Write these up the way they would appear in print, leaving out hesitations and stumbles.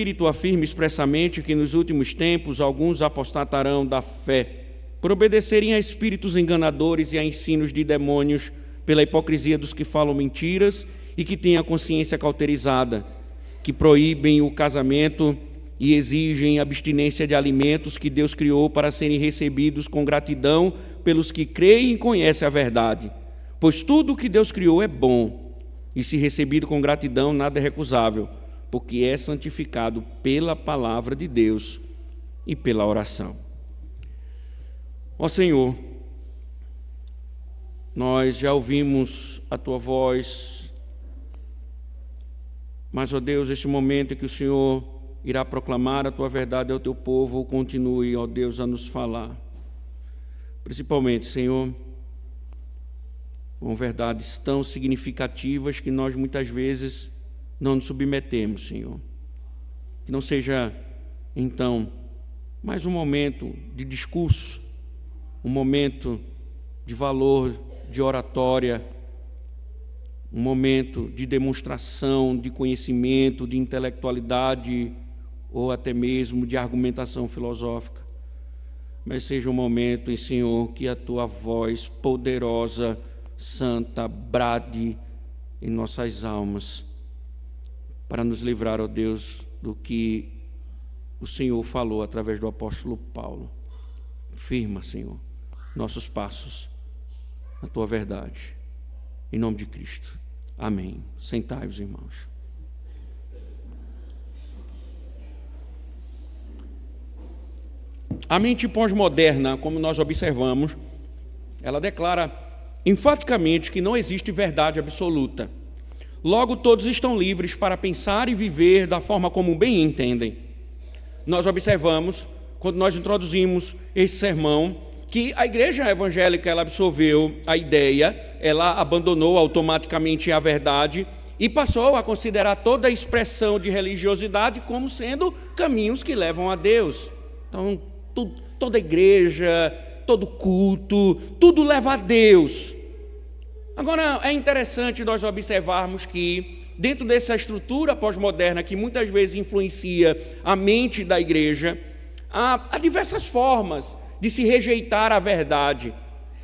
Espírito afirma expressamente que nos últimos tempos alguns apostatarão da fé, por obedecerem a espíritos enganadores e a ensinos de demônios, pela hipocrisia dos que falam mentiras e que têm a consciência cauterizada, que proíbem o casamento e exigem abstinência de alimentos que Deus criou para serem recebidos com gratidão pelos que creem e conhecem a verdade. Pois tudo o que Deus criou é bom, e se recebido com gratidão, nada é recusável, porque é santificado pela palavra de Deus e pela oração. Ó Senhor, nós já ouvimos a Tua voz, mas, ó Deus, este momento em que o Senhor irá proclamar a Tua verdade ao Teu povo, continue, ó Deus, a nos falar. Principalmente, Senhor, com verdades tão significativas que nós muitas vezes não nos submetemos, Senhor. Que não seja, então, mais um momento de discurso, um momento de valor, de oratória, um momento de demonstração, de conhecimento, de intelectualidade ou até mesmo de argumentação filosófica. Mas seja um momento, Senhor, que a Tua voz poderosa, santa, brade em nossas almas, para nos livrar, ó Deus, do que o Senhor falou através do apóstolo Paulo. Firma, Senhor, nossos passos na Tua verdade. Em nome de Cristo. Amém. Sentai-vos, irmãos. A mente pós-moderna, como nós observamos, ela declara enfaticamente que não existe verdade absoluta. Logo, todos estão livres para pensar e viver da forma como bem entendem. Nós observamos, quando nós introduzimos esse sermão, que a igreja evangélica ela absorveu a ideia, ela abandonou automaticamente a verdade e passou a considerar toda a expressão de religiosidade como sendo caminhos que levam a Deus. Então, toda igreja, todo culto, tudo leva a Deus. Agora, é interessante nós observarmos que, dentro dessa estrutura pós-moderna que muitas vezes influencia a mente da igreja, há diversas formas de se rejeitar a verdade.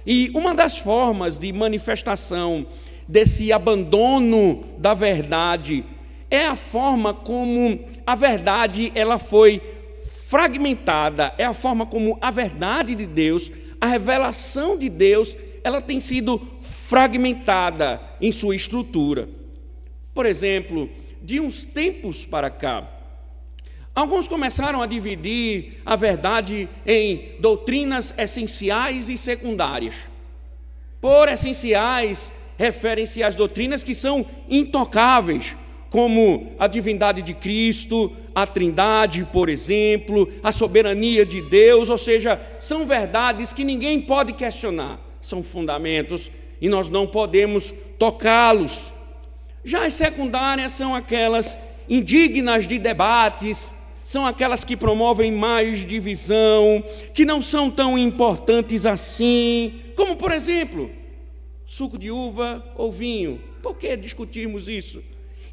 E uma das formas de manifestação desse abandono da verdade é a forma como a verdade ela foi fragmentada, é a forma como a verdade de Deus, a revelação de Deus, ela tem sido fragmentada em sua estrutura. Por exemplo, de uns tempos para cá, alguns começaram a dividir a verdade em doutrinas essenciais e secundárias. Por essenciais, referem-se às doutrinas que são intocáveis, como a divindade de Cristo, a Trindade, por exemplo, a soberania de Deus, ou seja, são verdades que ninguém pode questionar, são fundamentos e nós não podemos tocá-los. Já as secundárias são aquelas indignas de debates, são aquelas que promovem mais divisão, que não são tão importantes assim, como, por exemplo, suco de uva ou vinho. Por que discutirmos isso?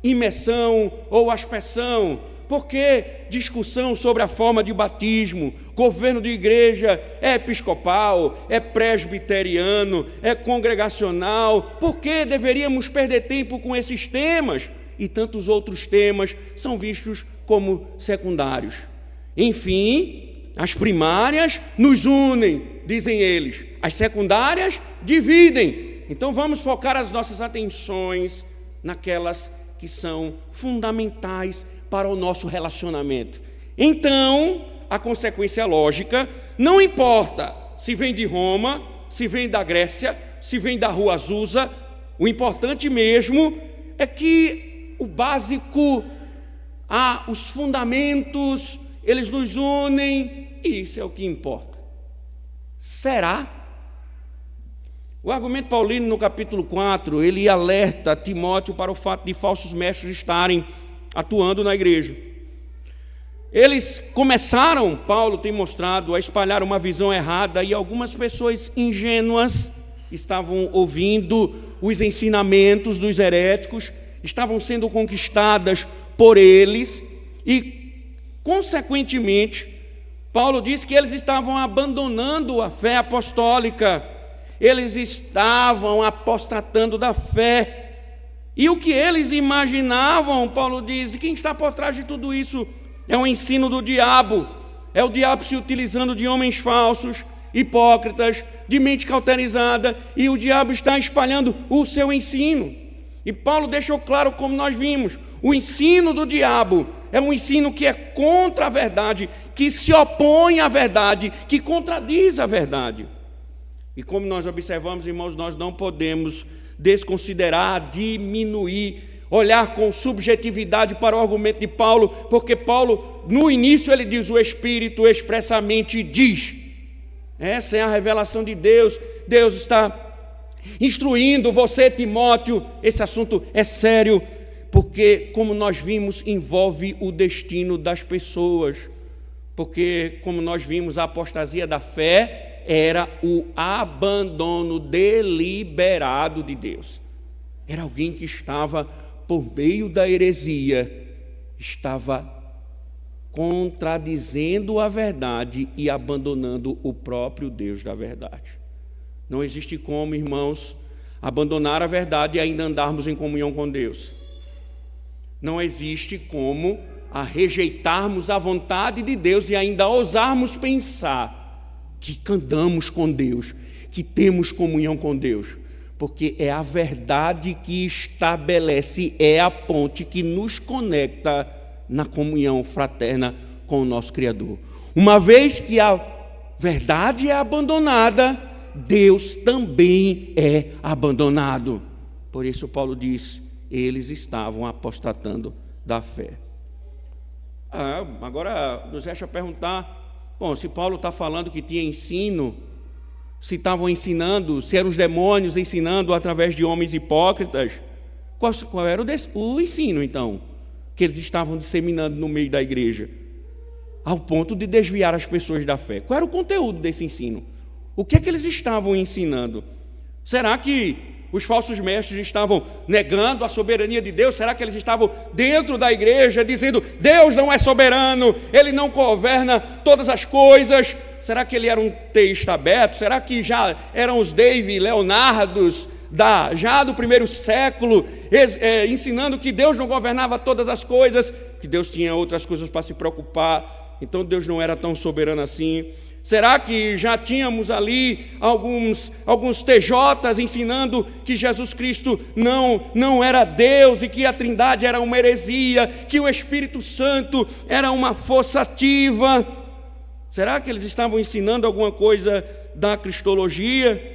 Imersão ou aspersão? Por que discussão sobre a forma de batismo? Governo de igreja é episcopal, é presbiteriano, é congregacional? Por que deveríamos perder tempo com esses temas? E tantos outros temas são vistos como secundários. Enfim, as primárias nos unem, dizem eles. As secundárias dividem. Então vamos focar as nossas atenções naquelas que são fundamentais para o nosso relacionamento. Então, a consequência lógica, não importa se vem de Roma, se vem da Grécia, se vem da Rua Azusa, o importante mesmo é que o básico, os fundamentos, eles nos unem, e isso é o que importa. Será? O argumento paulino no capítulo 4, ele alerta Timóteo para o fato de falsos mestres estarem atuando na igreja. Eles começaram, Paulo tem mostrado, a espalhar uma visão errada e algumas pessoas ingênuas estavam ouvindo os ensinamentos dos heréticos, estavam sendo conquistadas por eles e Consequentemente, Paulo diz que eles estavam abandonando a fé apostólica, eles estavam apostatando da fé. E o que eles imaginavam, Paulo diz, quem está por trás de tudo isso é o ensino do diabo, é o diabo se utilizando de homens falsos, hipócritas, de mente cauterizada, e o diabo está espalhando o seu ensino. E Paulo deixou claro, como nós vimos, o ensino do diabo é um ensino que é contra a verdade, que se opõe à verdade, que contradiz a verdade. E como nós observamos, irmãos, nós não podemos desconsiderar, diminuir, olhar com subjetividade para o argumento de Paulo, porque Paulo, no início, ele diz: o Espírito expressamente diz. Essa é a revelação de Deus. Deus está instruindo você, Timóteo. Esse assunto é sério, porque, como nós vimos, envolve o destino das pessoas. Porque, como nós vimos, a apostasia da fé era o abandono deliberado de Deus. Era alguém que estava, por meio da heresia, estava contradizendo a verdade e abandonando o próprio Deus da verdade. Não existe como, irmãos, abandonar a verdade e ainda andarmos em comunhão com Deus. Não existe como rejeitarmos a vontade de Deus e ainda ousarmos pensar que andamos com Deus, que temos comunhão com Deus, porque é a verdade que estabelece, é a ponte que nos conecta na comunhão fraterna com o nosso Criador. Uma vez que a verdade é abandonada, Deus também é abandonado. Por isso Paulo diz: eles estavam apostatando da fé. Agora nos resta perguntar, bom, se Paulo está falando que tinha ensino, se estavam ensinando, se eram os demônios ensinando através de homens hipócritas, qual era o ensino então que eles estavam disseminando no meio da igreja, ao ponto de desviar as pessoas da fé? Qual era o conteúdo desse ensino? O que é que eles estavam ensinando? Será que os falsos mestres estavam negando a soberania de Deus? Será que eles estavam dentro da igreja dizendo: Deus não é soberano, Ele não governa todas as coisas? Será que ele era um teísta aberto? Será que já eram os David Leonardos já do primeiro século, ensinando que Deus não governava todas as coisas, que Deus tinha outras coisas para se preocupar, então Deus não era tão soberano assim? Será que já tínhamos ali alguns TJs ensinando que Jesus Cristo não era Deus e que a Trindade era uma heresia, que o Espírito Santo era uma força ativa? Será que eles estavam ensinando alguma coisa da cristologia?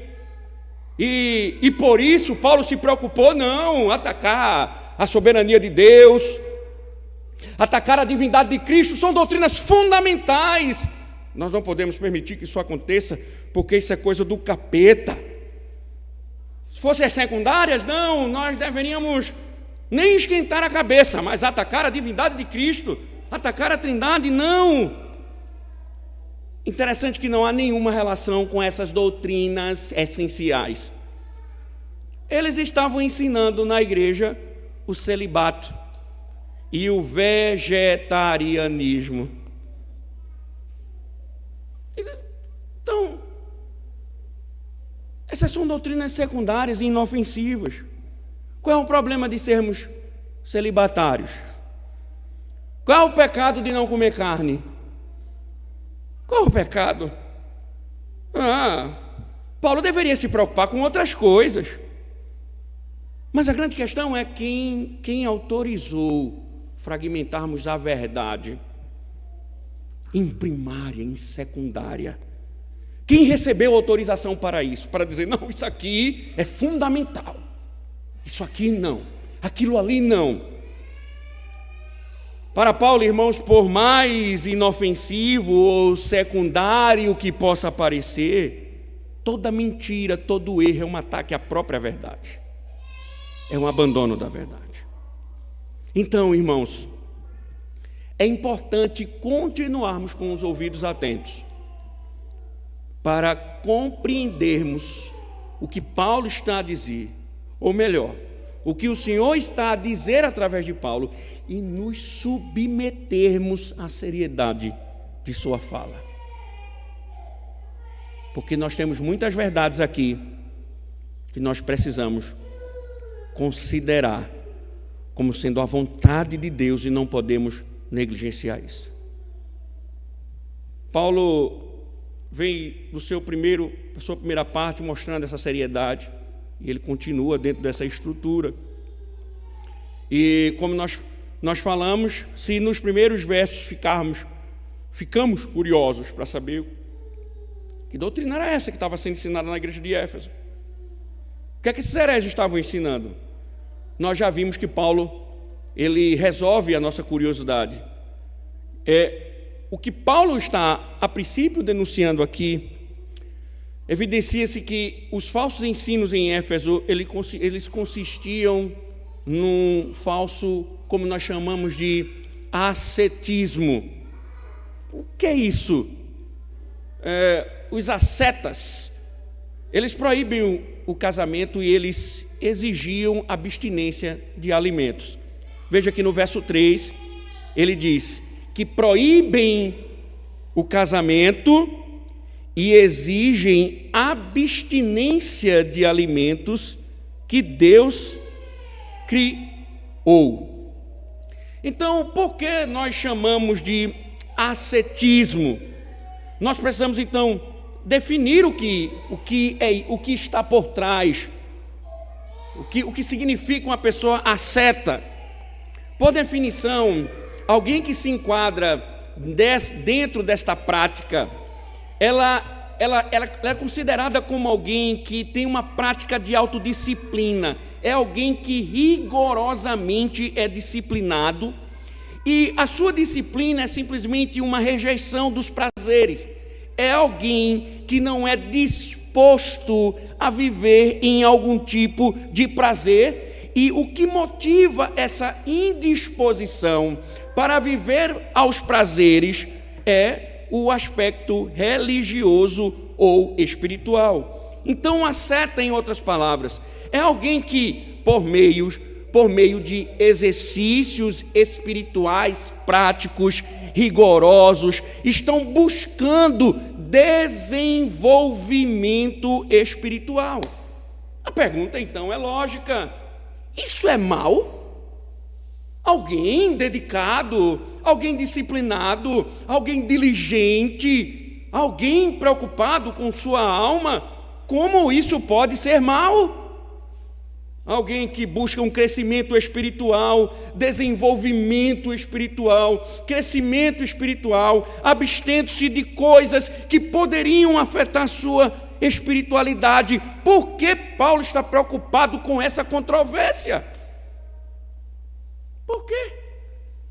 E por isso Paulo se preocupou, não, atacar a soberania de Deus, atacar a divindade de Cristo, são doutrinas fundamentais. Nós não podemos permitir que isso aconteça, porque isso é coisa do capeta. Se fossem as secundárias, não, nós deveríamos nem esquentar a cabeça, mas atacar a divindade de Cristo, atacar a Trindade, não. Interessante que não há nenhuma relação com essas doutrinas essenciais. Eles estavam ensinando na igreja o celibato e o vegetarianismo. Então, essas são doutrinas secundárias e inofensivas. Qual é o problema de sermos celibatários? Qual é o pecado de não comer carne? Qual é o pecado? Paulo deveria se preocupar com outras coisas. Mas a grande questão é quem autorizou fragmentarmos a verdade em primária, em secundária. Quem recebeu autorização para isso? Para dizer: não, isso aqui é fundamental, isso aqui não, aquilo ali não. Para Paulo, irmãos, por mais inofensivo ou secundário que possa parecer, toda mentira, todo erro é um ataque à própria verdade, é um abandono da verdade. Então, irmãos, é importante continuarmos com os ouvidos atentos para compreendermos o que Paulo está a dizer, ou melhor, o que o Senhor está a dizer através de Paulo e nos submetermos à seriedade de sua fala. Porque nós temos muitas verdades aqui que nós precisamos considerar como sendo a vontade de Deus e não podemos negligenciar isso. Paulo vem da sua primeira parte mostrando essa seriedade e ele continua dentro dessa estrutura. E como nós falamos, se nos primeiros versos ficamos curiosos para saber que doutrina era essa que estava sendo ensinada na igreja de Éfeso, o que é que esses hereges estavam ensinando? Nós já vimos que Paulo, ele resolve a nossa curiosidade. O que Paulo está, a princípio, denunciando aqui, evidencia-se que os falsos ensinos em Éfeso, eles consistiam num falso, como nós chamamos de ascetismo. O que é isso? Os ascetas, eles proíbem o casamento e eles exigiam abstinência de alimentos. Veja que no verso 3, ele diz que proíbem o casamento e exigem abstinência de alimentos que Deus criou. Então, por que nós chamamos de ascetismo? Nós precisamos, então, definir o que está por trás, o que significa uma pessoa asceta. Por definição, alguém que se enquadra dentro desta prática, ela é considerada como alguém que tem uma prática de autodisciplina, é alguém que rigorosamente é disciplinado, e a sua disciplina é simplesmente uma rejeição dos prazeres. É alguém que não é disposto a viver em algum tipo de prazer, e o que motiva essa indisposição para viver aos prazeres é o aspecto religioso ou espiritual. Então, a asceta, em outras palavras, é alguém que, por meio de exercícios espirituais práticos, rigorosos, estão buscando desenvolvimento espiritual. A pergunta, então, é lógica: isso é mal? Alguém dedicado, alguém disciplinado, alguém diligente, alguém preocupado com sua alma, como isso pode ser mal? Alguém que busca um crescimento espiritual, desenvolvimento espiritual, crescimento espiritual, abstendo-se de coisas que poderiam afetar sua espiritualidade. Por que Paulo está preocupado com essa controvérsia? Por quê?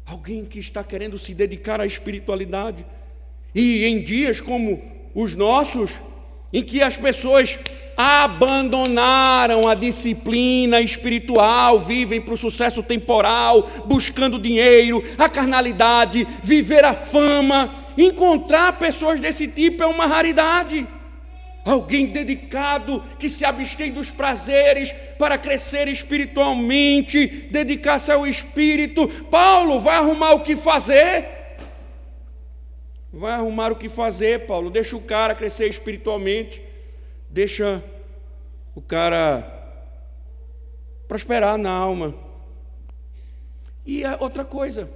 Alguém que está querendo se dedicar à espiritualidade, e em dias como os nossos, em que as pessoas abandonaram a disciplina espiritual, vivem para o sucesso temporal, buscando dinheiro, a carnalidade, viver a fama, encontrar pessoas desse tipo é uma raridade. Alguém dedicado, que se abstém dos prazeres para crescer espiritualmente, dedicar-se ao Espírito. Paulo, vai arrumar o que fazer? Vai arrumar o que fazer, Paulo. Deixa o cara crescer espiritualmente. Deixa o cara prosperar na alma. E outra coisa,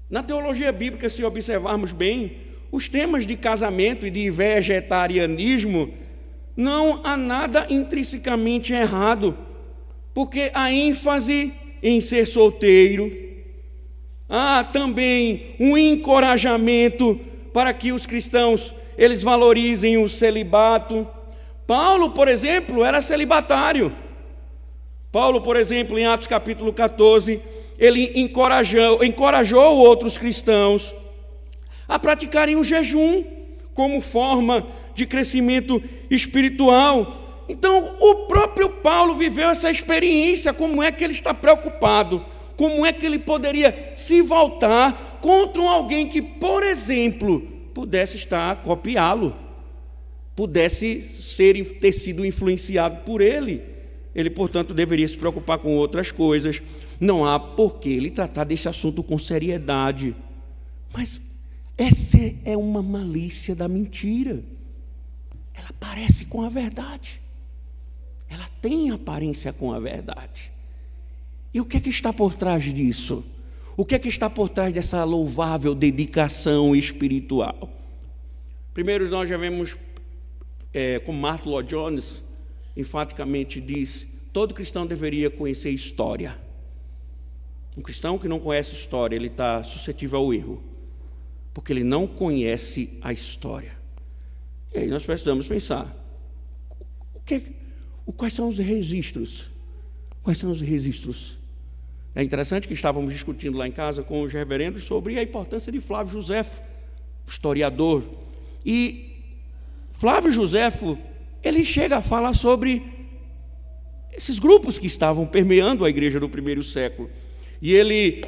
na teologia bíblica, se observarmos bem, os temas de casamento e de vegetarianismo, não há nada intrinsecamente errado, porque há ênfase em ser solteiro, há também um encorajamento para que os cristãos eles valorizem o celibato. Paulo, por exemplo, era celibatário. Paulo, por exemplo, em Atos capítulo 14, ele encorajou outros cristãos a praticarem o jejum como forma de crescimento espiritual. Então, o próprio Paulo viveu essa experiência. Como é que ele está preocupado? Como é que ele poderia se voltar contra alguém que, por exemplo, pudesse estar a copiá-lo, pudesse ter sido influenciado por ele? ele, portanto, deveria se preocupar com outras coisas. Não há por que ele tratar desse assunto com seriedade. Mas essa é uma malícia da mentira. Ela parece com a verdade. Ela tem aparência com a verdade. E o que é que está por trás disso? O que é que está por trás dessa louvável dedicação espiritual? Primeiro, nós já vemos, como Martyn Lloyd-Jones enfaticamente diz, todo cristão deveria conhecer história. Um cristão que não conhece história, ele está suscetível ao erro, porque ele não conhece a história. E aí nós precisamos pensar, quais são os registros? Quais são os registros? É interessante que estávamos discutindo lá em casa com os reverendos sobre a importância de Flávio Josefo, historiador. E Flávio Josefo, ele chega a falar sobre esses grupos que estavam permeando a igreja do primeiro século. E ele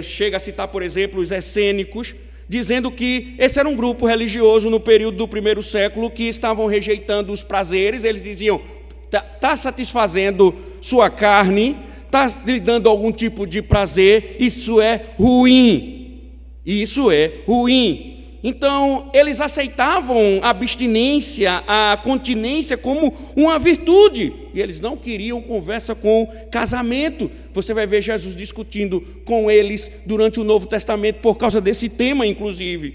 chega a citar, por exemplo, os essênicos, dizendo que esse era um grupo religioso no período do primeiro século que estavam rejeitando os prazeres. Eles diziam, está satisfazendo sua carne, está lhe dando algum tipo de prazer, isso é ruim. Isso é ruim. Então, eles aceitavam a abstinência, a continência como uma virtude. E eles não queriam conversa com casamento. Você vai ver Jesus discutindo com eles durante o Novo Testamento por causa desse tema, inclusive.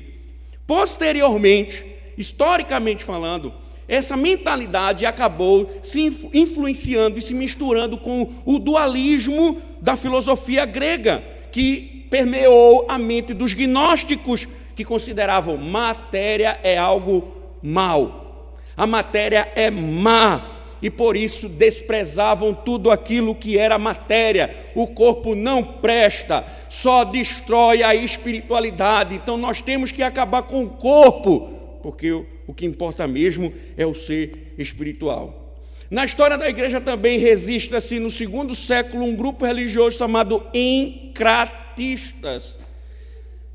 Posteriormente, historicamente falando, essa mentalidade acabou se influenciando e se misturando com o dualismo da filosofia grega, que permeou a mente dos gnósticos, que consideravam matéria é algo mau, a matéria é má, e por isso desprezavam tudo aquilo que era matéria. O corpo não presta, só destrói a espiritualidade. Então nós temos que acabar com o corpo, porque o que importa mesmo é o ser espiritual. Na história da igreja também registra-se no segundo século um grupo religioso chamado encratistas.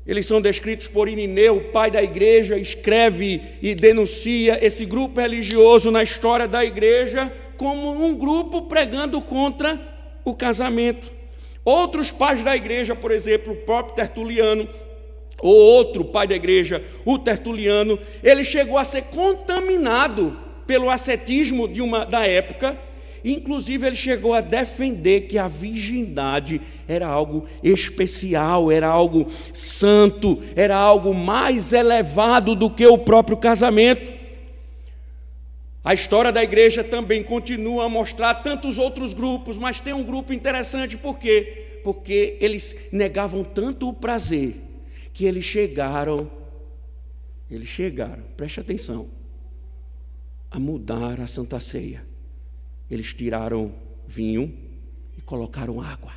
Eles são descritos por Irineu, pai da igreja, escreve e denuncia esse grupo religioso na história da igreja como um grupo pregando contra o casamento. Outros pais da igreja, por exemplo, o próprio Tertuliano, ou outro pai da igreja, o Tertuliano, ele chegou a ser contaminado pelo ascetismo da época. Inclusive, ele chegou a defender que a virgindade era algo especial, era algo santo, era algo mais elevado do que o próprio casamento. A história da igreja também continua a mostrar tantos outros grupos, mas tem um grupo interessante, por quê? Porque eles negavam tanto o prazer, que eles chegaram, preste atenção, a mudar a Santa Ceia. Eles tiraram vinho e colocaram água.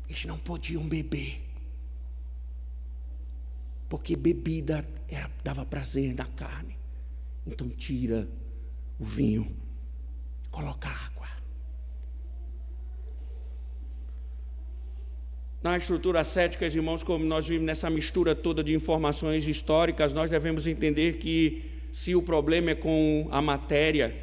Eles não podiam beber, porque bebida dava prazer na carne. Então tira o vinho, coloca água. Na estrutura ascética, irmãos, como nós vimos nessa mistura toda de informações históricas, nós devemos entender que se o problema é com a matéria,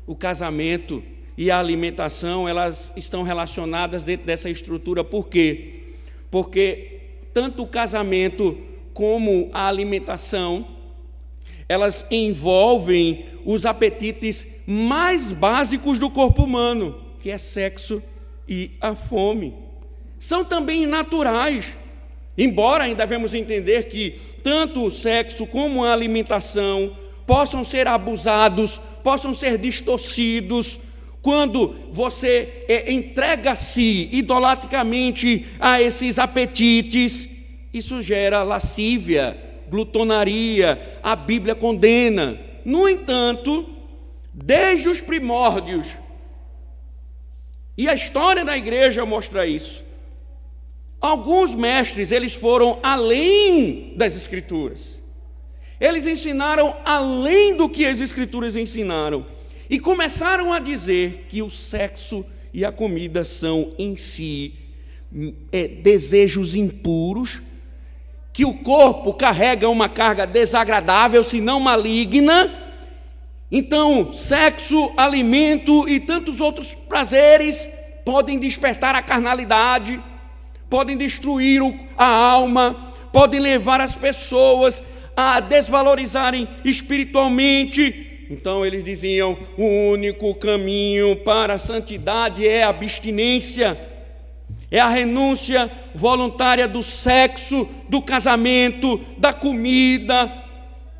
o casamento e a alimentação, elas estão relacionadas dentro dessa estrutura. Por quê? Porque tanto o casamento como a alimentação, elas envolvem os apetites mais básicos do corpo humano, que é sexo e a fome. São também naturais, embora ainda devemos entender que tanto o sexo como a alimentação possam ser abusados, possam ser distorcidos. Quando você entrega-se idolatricamente a esses apetites, isso gera lascívia, glutonaria, a Bíblia condena. No entanto, desde os primórdios, e a história da igreja mostra isso, alguns mestres, eles foram além das Escrituras. Eles ensinaram além do que as Escrituras ensinaram e começaram a dizer que o sexo e a comida são em si desejos impuros, que o corpo carrega uma carga desagradável, se não maligna, Então, sexo, alimento e tantos outros prazeres podem despertar a carnalidade, podem destruir a alma, podem levar as pessoas a desvalorizarem espiritualmente. Então eles diziam: o único caminho para a santidade é a abstinência, é a renúncia voluntária do sexo, do casamento, da comida.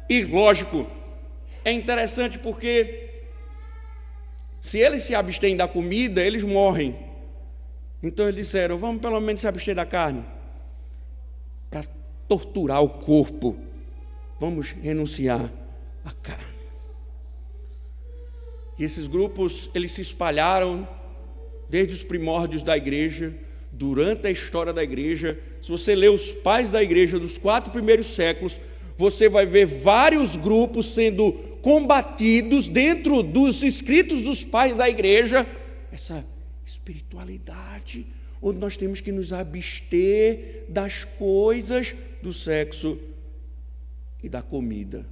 E lógico, é interessante porque se eles se abstêm da comida, eles morrem. Então eles disseram: vamos pelo menos se abster da carne, para torturar o corpo, vamos renunciar à carne. E esses grupos, eles se espalharam desde os primórdios da igreja, durante a história da igreja. Se você ler os pais da igreja dos 4 primeiros séculos, você vai ver vários grupos sendo combatidos dentro dos escritos dos pais da igreja. Essa espiritualidade, onde nós temos que nos abster das coisas do sexo e da comida.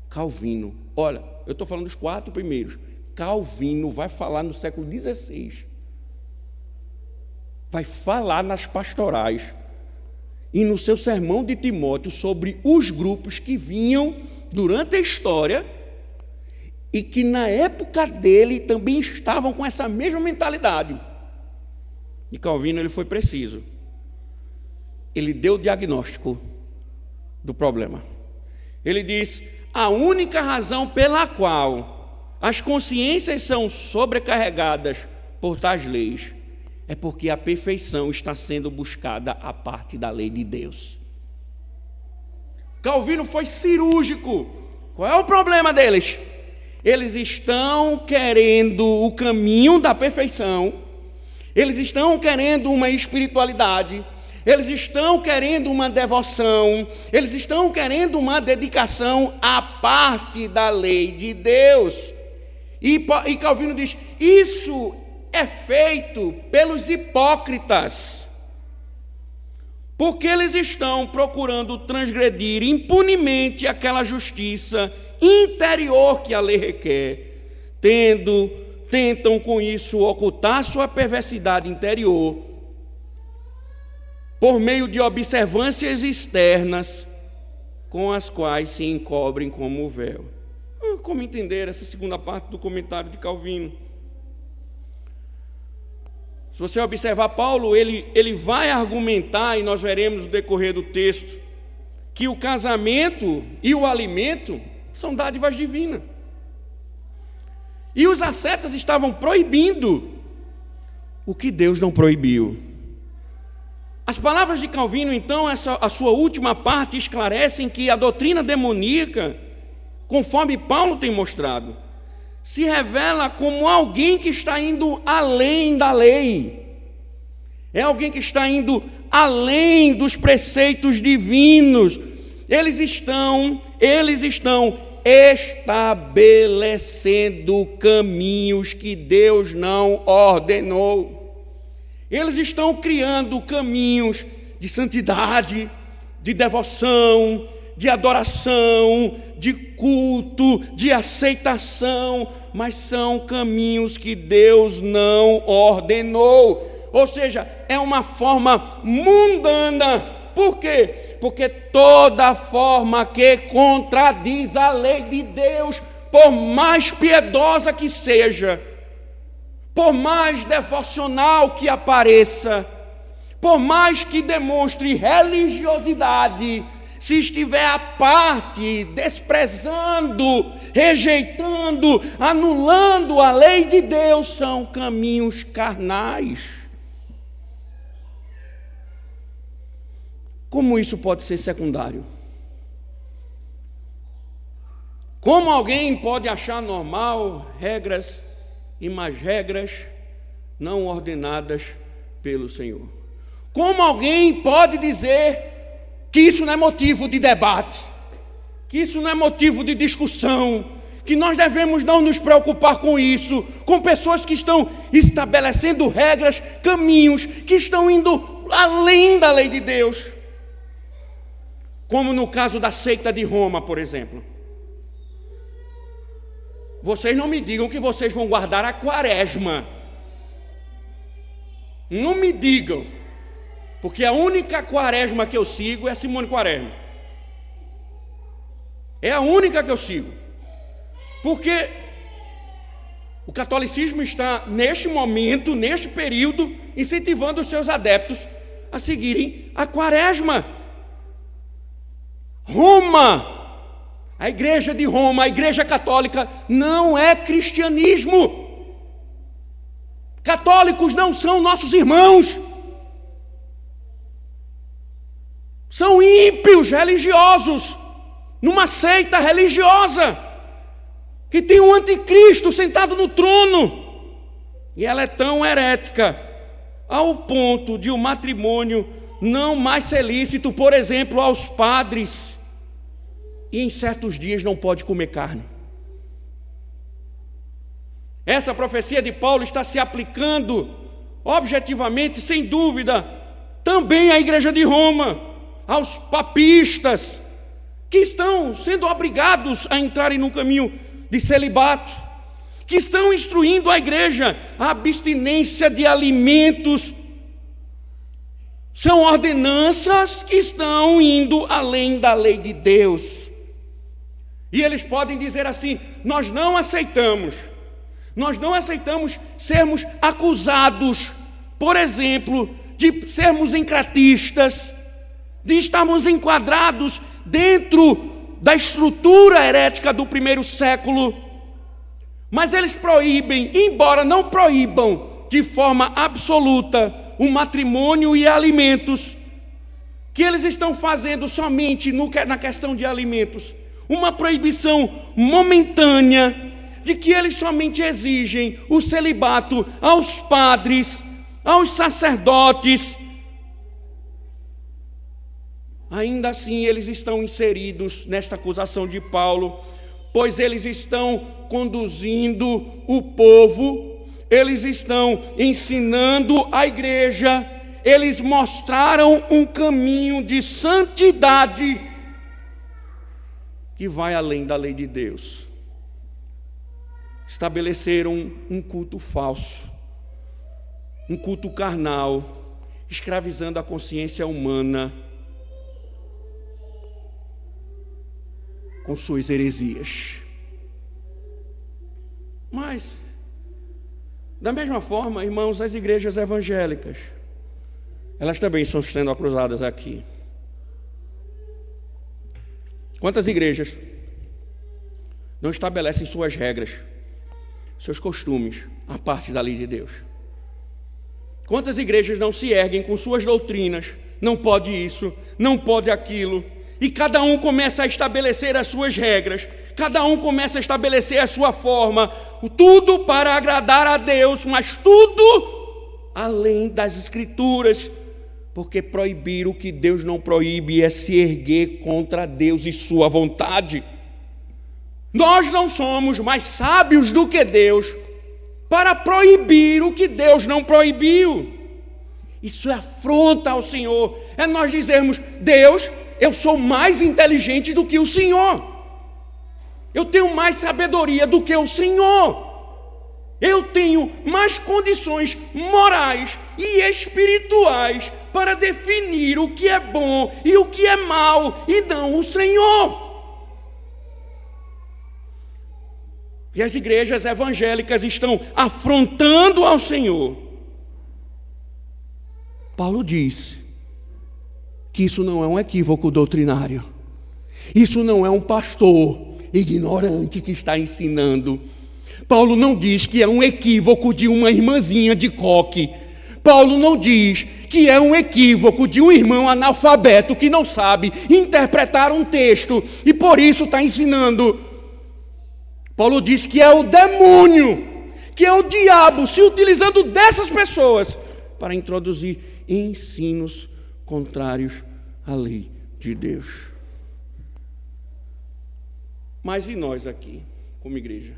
Calvino, olha, eu estou falando dos 4 primeiros. Calvino vai falar no século XVI, vai falar nas pastorais e no seu sermão de Timóteo sobre os grupos que vinham durante a história e que na época dele também estavam com essa mesma mentalidade. E Calvino, ele foi preciso. Ele deu o diagnóstico do problema. Ele diz: a única razão pela qual as consciências são sobrecarregadas por tais leis é porque a perfeição está sendo buscada à parte da lei de Deus. Calvino foi cirúrgico. Qual é o problema deles? Eles estão querendo o caminho da perfeição, eles estão querendo uma espiritualidade, eles estão querendo uma devoção, eles estão querendo uma dedicação à parte da lei de Deus. E Calvino diz: isso é feito pelos hipócritas, porque eles estão procurando transgredir impunemente aquela justiça interior que a lei requer, tentam com isso ocultar sua perversidade interior por meio de observâncias externas com as quais se encobrem como o véu. Como entender essa segunda parte do comentário de Calvino? Se você observar Paulo, ele vai argumentar, e nós veremos no decorrer do texto, que o casamento e o alimento são dádivas divinas. E os ascetas estavam proibindo o que Deus não proibiu. As palavras de Calvino, então, a sua última parte, esclarecem que a doutrina demoníaca, conforme Paulo tem mostrado, se revela como alguém que está indo além da lei. É alguém que está indo além dos preceitos divinos. Eles estão estabelecendo caminhos que Deus não ordenou. Eles estão criando caminhos de santidade, de devoção, de adoração, de culto, de aceitação, mas são caminhos que Deus não ordenou. Ou seja, é uma forma mundana. Por quê? Porque toda forma que contradiz a lei de Deus, por mais piedosa que seja, por mais devocional que apareça, por mais que demonstre religiosidade, se estiver à parte, desprezando, rejeitando, anulando a lei de Deus, são caminhos carnais. Como isso pode ser secundário? Como alguém pode achar normal regras e mais regras não ordenadas pelo Senhor? Como alguém pode dizer que isso não é motivo de debate, que isso não é motivo de discussão, que nós devemos não nos preocupar com isso, com pessoas que estão estabelecendo regras, caminhos, que estão indo além da lei de Deus? Como no caso da seita de Roma, por exemplo. vocês não me digam que vocês vão guardar a quaresma. Não me digam, porque a única quaresma que eu sigo é a Simone Quaresma. É a única que eu sigo. Porque o catolicismo está, neste momento, neste período, incentivando os seus adeptos a seguirem a quaresma. Roma, a igreja de Roma, a igreja católica, não é cristianismo. Católicos não são nossos irmãos. São ímpios religiosos, numa seita religiosa, que tem um anticristo sentado no trono. E ela é tão herética, ao ponto de o matrimônio não mais ser lícito, por exemplo, aos padres. E em certos dias não pode comer carne. Essa profecia de Paulo está se aplicando, objetivamente, sem dúvida, também à igreja de Roma, aos papistas, que estão sendo obrigados a entrarem no caminho de celibato, que estão instruindo a igreja a abstinência de alimentos. São ordenanças que estão indo além da lei de Deus. E eles podem dizer assim: nós não aceitamos sermos acusados, por exemplo, de sermos encratistas, de estarmos enquadrados dentro da estrutura herética do primeiro século. Mas eles proíbem, embora não proíbam de forma absoluta o matrimônio e alimentos, que eles estão fazendo somente na questão de alimentos uma proibição momentânea, de que eles somente exigem o celibato aos padres, aos sacerdotes. Ainda assim, eles estão inseridos nesta acusação de Paulo, pois eles estão conduzindo o povo, eles estão ensinando a igreja, eles mostraram um caminho de santidade que vai além da lei de Deus. Estabeleceram um culto falso, um culto carnal, escravizando a consciência humana com suas heresias. Mas, da mesma forma, irmãos, as igrejas evangélicas, elas também estão sendo acusadas aqui. Quantas igrejas não estabelecem suas regras, seus costumes, a parte da lei de Deus? Quantas igrejas não se erguem com suas doutrinas, não pode isso, não pode aquilo, e cada um começa a estabelecer as suas regras, cada um começa a estabelecer a sua forma, tudo para agradar a Deus, mas tudo além das Escrituras, porque proibir o que Deus não proíbe é se erguer contra Deus e sua vontade. Nós não somos mais sábios do que Deus para proibir o que Deus não proibiu. Isso é afronta ao Senhor. É nós dizermos: Deus, eu sou mais inteligente do que o Senhor. Eu tenho mais sabedoria do que o Senhor. Eu tenho mais condições morais e espirituais para definir o que é bom e o que é mal, e não o Senhor. E as igrejas evangélicas estão afrontando ao Senhor. Paulo diz que isso não é um equívoco doutrinário. Isso não é um pastor ignorante que está ensinando. Paulo não diz que é um equívoco de uma irmãzinha de coque. Paulo não diz que é um equívoco de um irmão analfabeto que não sabe interpretar um texto e por isso está ensinando. Paulo diz que é o demônio, que é o diabo se utilizando dessas pessoas para introduzir ensinos contrários à lei de Deus. Mas e nós aqui, como igreja?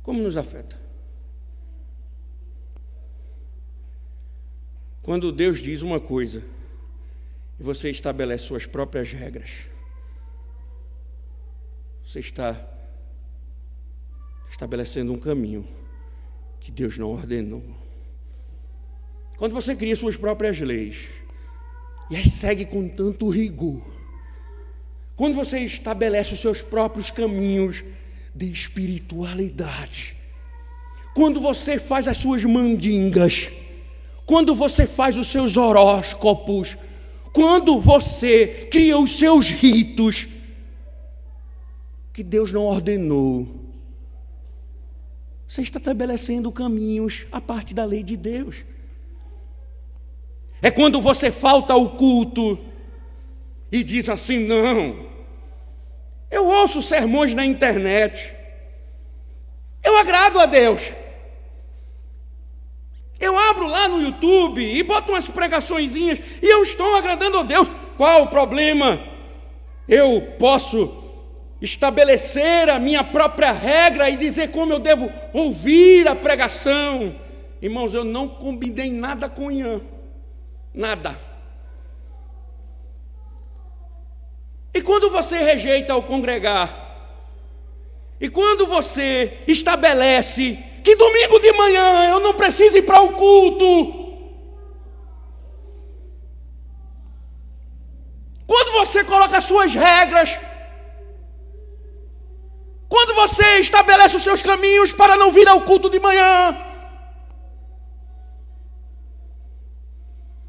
Como nos afeta? Quando Deus diz uma coisa e você estabelece suas próprias regras. você está estabelecendo um caminho que Deus não ordenou. Quando você cria suas próprias leis e as segue com tanto rigor, quando você estabelece os seus próprios caminhos de espiritualidade, quando você faz as suas mandingas, quando você faz os seus horóscopos, quando você cria os seus ritos que Deus não ordenou, você está estabelecendo caminhos a parte da lei de Deus. É quando você falta ao culto e diz assim: não, eu ouço sermões na internet, eu agrado a Deus, eu abro lá no YouTube e boto umas pregaçõezinhas e eu estou agradando a Deus. Qual o problema? Eu posso estabelecer a minha própria regra e dizer como eu devo ouvir a pregação. Irmãos, eu não combinei nada com Ian, nada. E quando você rejeita ao congregar, e quando você estabelece que domingo de manhã eu não preciso ir para o culto, quando você coloca as suas regras, quando você estabelece os seus caminhos para não vir ao culto de manhã,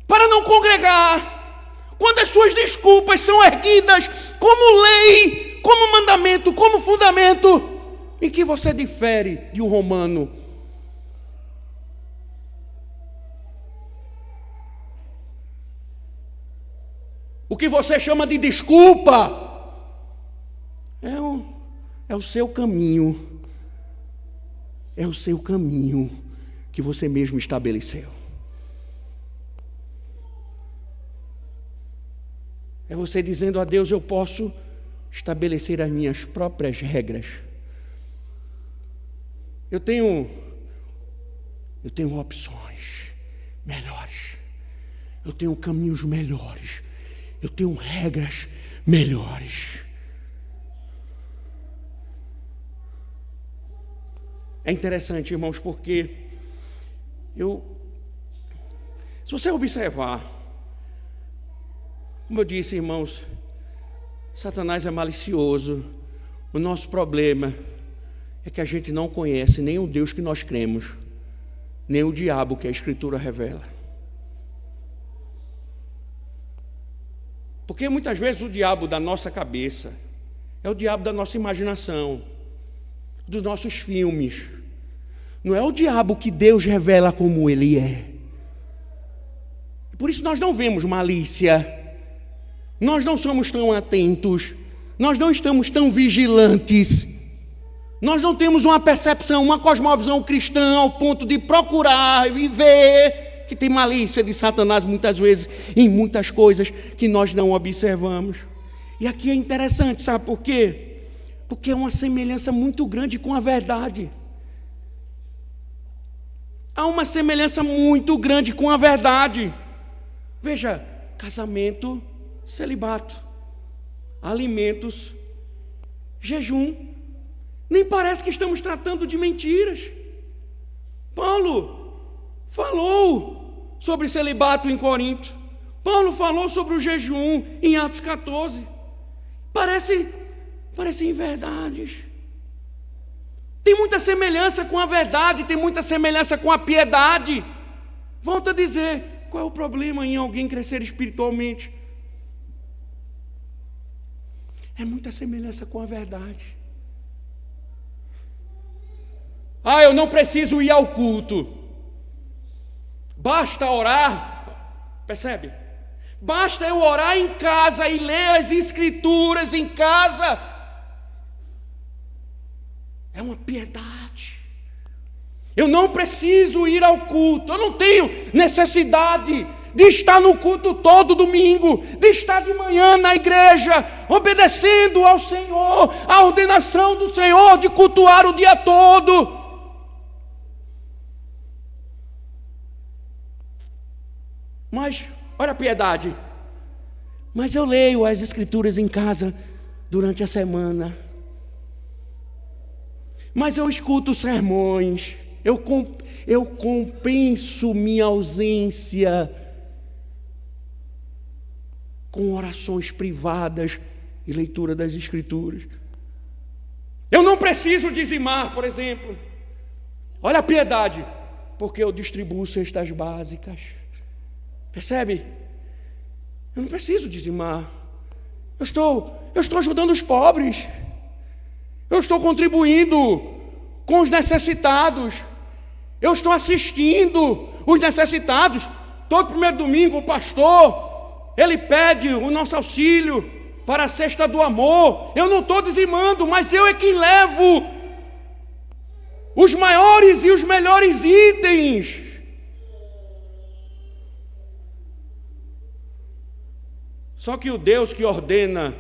para não congregar, quando as suas desculpas são erguidas como lei, como mandamento, como fundamento, em que você difere de um romano. O que você chama de desculpa é o seu caminho, é o seu caminho que você mesmo estabeleceu. É você dizendo a Deus: eu posso estabelecer as minhas próprias regras. Eu tenho opções melhores. Eu tenho caminhos melhores. Eu tenho regras melhores. É interessante, irmãos, porque se você observar, como eu disse, irmãos, Satanás é malicioso. O nosso problema é que a gente não conhece nem o Deus que nós cremos, nem o diabo que a Escritura revela. Porque muitas vezes o diabo da nossa cabeça é o diabo da nossa imaginação, dos nossos filmes. Não é o diabo que Deus revela como ele é. Por isso nós não vemos malícia, nós não somos tão atentos, nós não estamos tão vigilantes, nós não temos uma percepção, uma cosmovisão cristã ao ponto de procurar e ver que tem malícia de Satanás muitas vezes em muitas coisas que nós não observamos. E aqui é interessante, sabe por quê? Porque é uma semelhança muito grande com a verdade. Há uma semelhança muito grande com a verdade. Veja, casamento, celibato, alimentos, jejum. Nem parece que estamos tratando de mentiras. Paulo falou sobre celibato em Corinto. Paulo falou sobre o jejum em Atos 14. Parecem verdades. Tem muita semelhança com a verdade, tem muita semelhança com a piedade. Volto a dizer, qual é o problema em alguém crescer espiritualmente? É muita semelhança com a verdade. Eu não preciso ir ao culto. Basta orar, percebe? Basta eu orar em casa e ler as Escrituras em casa. É uma piedade. Eu não preciso ir ao culto. Eu não tenho necessidade de estar no culto todo domingo, de estar de manhã na igreja, obedecendo ao Senhor, a ordenação do Senhor de cultuar o dia todo. Mas, olha a piedade. Mas eu leio as Escrituras em casa durante a semana. Mas eu escuto sermões, eu compenso minha ausência com orações privadas e leitura das Escrituras. Eu não preciso dizimar, por exemplo. Olha a piedade, porque eu distribuo cestas básicas. Percebe? Eu não preciso dizimar. Eu estou ajudando os pobres. Eu estou contribuindo com os necessitados. Eu estou assistindo os necessitados. Todo primeiro domingo o pastor, ele pede o nosso auxílio para a cesta do amor. Eu não estou dizimando, mas eu é quem levo os maiores e os melhores itens. Só que o Deus que ordena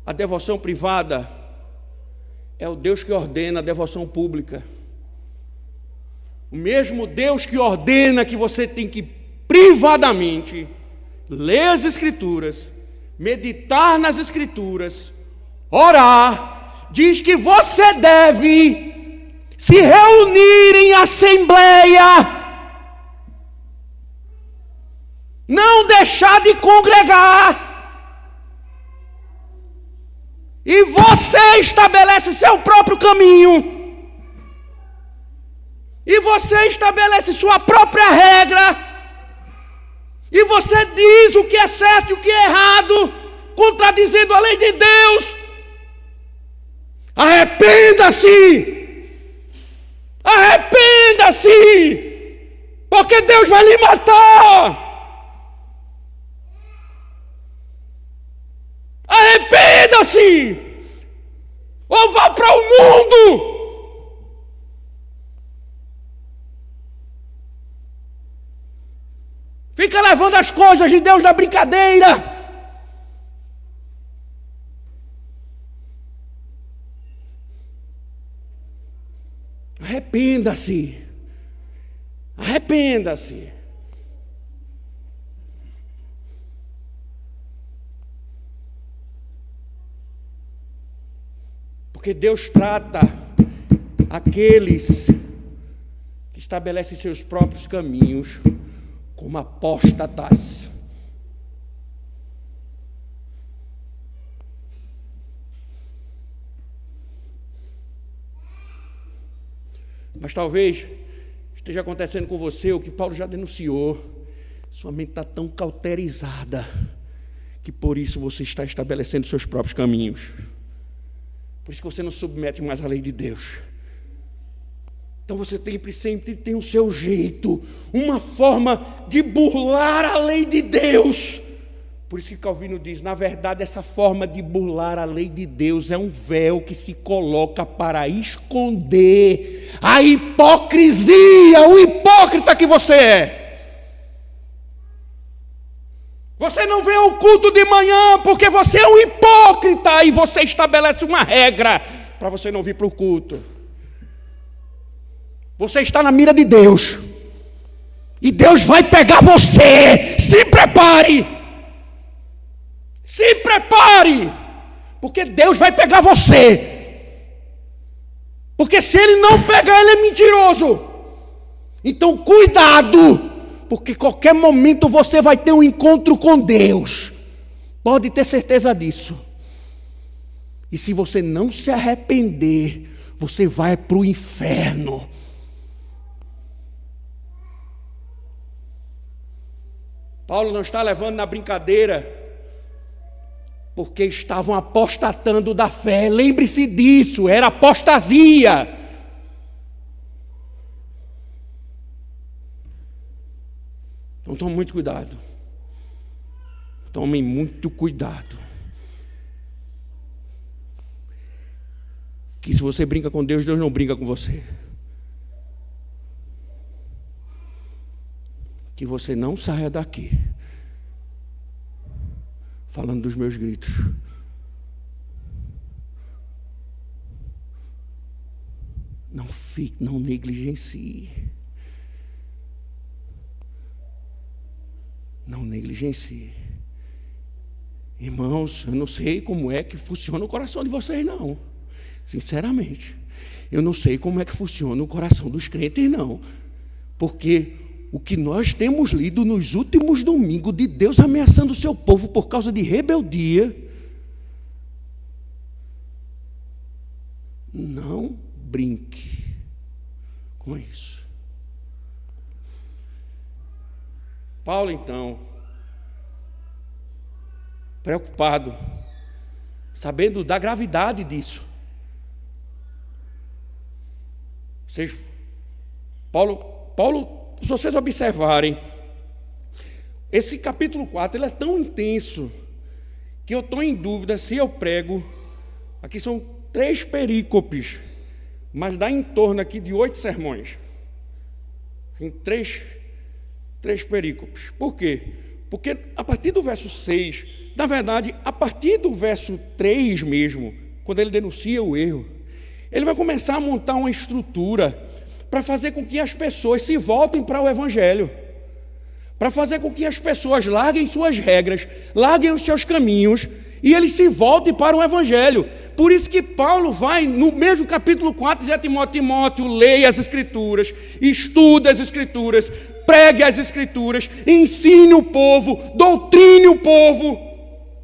a devoção privada é o Deus que ordena a devoção pública. O mesmo Deus que ordena que você tem que privadamente ler as Escrituras, meditar nas Escrituras, orar, diz que você deve se reunir em assembleia, não deixar de congregar. E você estabelece seu próprio caminho. E você estabelece sua própria regra. E você diz o que é certo e o que é errado, contradizendo a lei de Deus. Arrependa-se! Arrependa-se! Porque Deus vai lhe matar! Arrependa-se! Ou vá para o mundo! Fica levando as coisas de Deus na brincadeira. Arrependa-se. Arrependa-se. Porque Deus trata aqueles que estabelecem seus próprios caminhos como apóstatas. Mas talvez esteja acontecendo com você o que Paulo já denunciou. Sua mente está tão cauterizada que por isso você está estabelecendo seus próprios caminhos. Por isso que você não submete mais à lei de Deus. Então você sempre tem o seu jeito, uma forma de burlar a lei de Deus. Por isso que Calvino diz, na verdade, essa forma de burlar a lei de Deus é um véu que se coloca para esconder a hipocrisia, o hipócrita que você é. Você não vem ao culto de manhã porque você é um hipócrita e você estabelece uma regra para você não vir para o culto. Você está na mira de Deus. E Deus vai pegar você. Se prepare. Se prepare. Porque Deus vai pegar você. Porque se Ele não pegar, Ele é mentiroso. Então cuidado. Porque qualquer momento você vai ter um encontro com Deus. Pode ter certeza disso. E se você não se arrepender, você vai para o inferno. Paulo não está levando na brincadeira, porque estavam apostatando da fé. Lembre-se disso, era apostasia. Então tome muito cuidado. Tomem muito cuidado. Que se você brinca com Deus, Deus não brinca com você. Que você não saia daqui falando dos meus gritos. Não negligencie. Não negligencie. Irmãos, eu não sei como é que funciona o coração de vocês, não. Sinceramente, eu não sei como é que funciona o coração dos crentes, não. Porque o que nós temos lido nos últimos domingos de Deus ameaçando o seu povo por causa de rebeldia, não brinque com isso. Paulo, então, preocupado, sabendo da gravidade disso. Paulo, se vocês observarem, esse capítulo 4, ele é tão intenso, que eu estou em dúvida se eu prego, aqui são 3 perícopes, mas dá em torno aqui de 8 sermões. Tem 3 perícopes. Por quê? Porque a partir do verso 6, na verdade, a partir do verso 3 mesmo, quando ele denuncia o erro, ele vai começar a montar uma estrutura para fazer com que as pessoas se voltem para o Evangelho, para fazer com que as pessoas larguem suas regras, larguem os seus caminhos, e eles se voltem para o Evangelho. Por isso que Paulo vai, no mesmo capítulo 4, dizer a Timóteo, leia as Escrituras, estude as Escrituras, pregue as Escrituras, ensine o povo, doutrine o povo,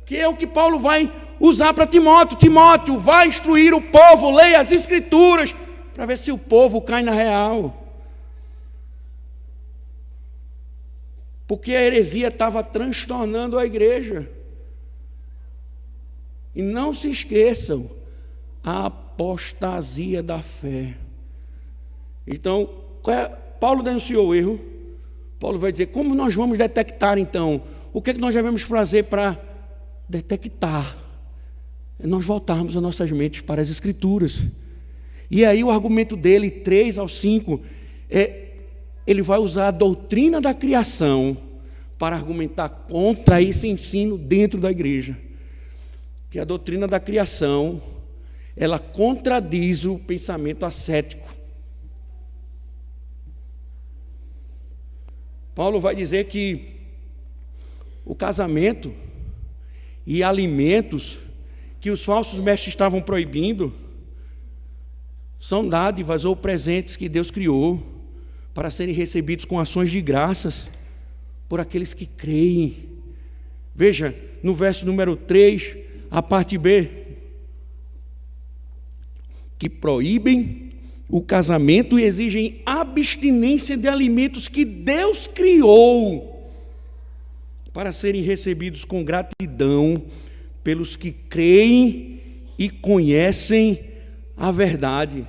que é o que Paulo vai usar para Timóteo. Timóteo, vai instruir o povo, leia as Escrituras, para ver se o povo cai na real. Porque a heresia estava transtornando a igreja. E não se esqueçam, a apostasia da fé. Então, Paulo denunciou o erro. Paulo vai dizer, como nós vamos detectar então? O que nós devemos fazer para detectar? É nós voltarmos as nossas mentes para as Escrituras. E aí o argumento dele, 3 ao 5, ele vai usar a doutrina da criação para argumentar contra esse ensino dentro da igreja. Que a doutrina da criação, ela contradiz o pensamento ascético. Paulo vai dizer que o casamento e alimentos que os falsos mestres estavam proibindo são dádivas ou presentes que Deus criou para serem recebidos com ações de graças por aqueles que creem. Veja, no verso número 3, a parte B, que proíbem o casamento e exigem abstinência de alimentos que Deus criou para serem recebidos com gratidão pelos que creem e conhecem a verdade.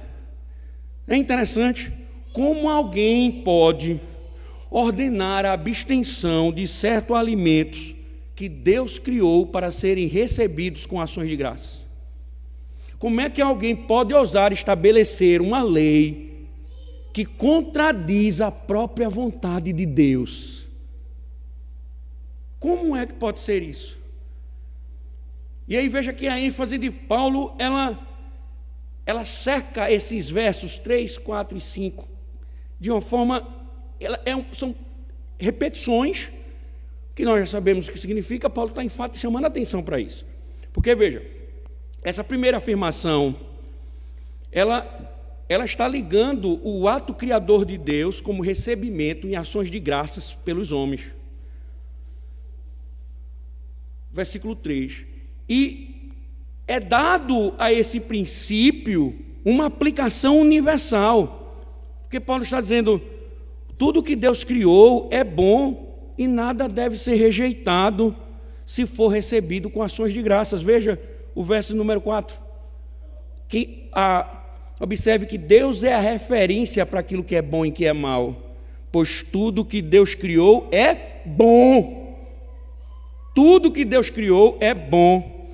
É interessante como alguém pode ordenar a abstenção de certos alimentos que Deus criou para serem recebidos com ações de graça. Como é que alguém pode ousar estabelecer uma lei que contradiz a própria vontade de Deus? Como é que pode ser isso? E aí veja que a ênfase de Paulo, ela cerca esses versos 3, 4 e 5 de uma forma, são repetições, que nós já sabemos o que significa. Paulo está, em fato, chamando a atenção para isso. Porque, veja, essa primeira afirmação, ela está ligando o ato criador de Deus como recebimento em ações de graças pelos homens. Versículo 3. E é dado a esse princípio uma aplicação universal. Porque Paulo está dizendo, tudo que Deus criou é bom e nada deve ser rejeitado se for recebido com ações de graças. Veja o verso número 4. Observe que Deus é a referência para aquilo que é bom e que é mal. Pois tudo que Deus criou é bom. Tudo que Deus criou é bom.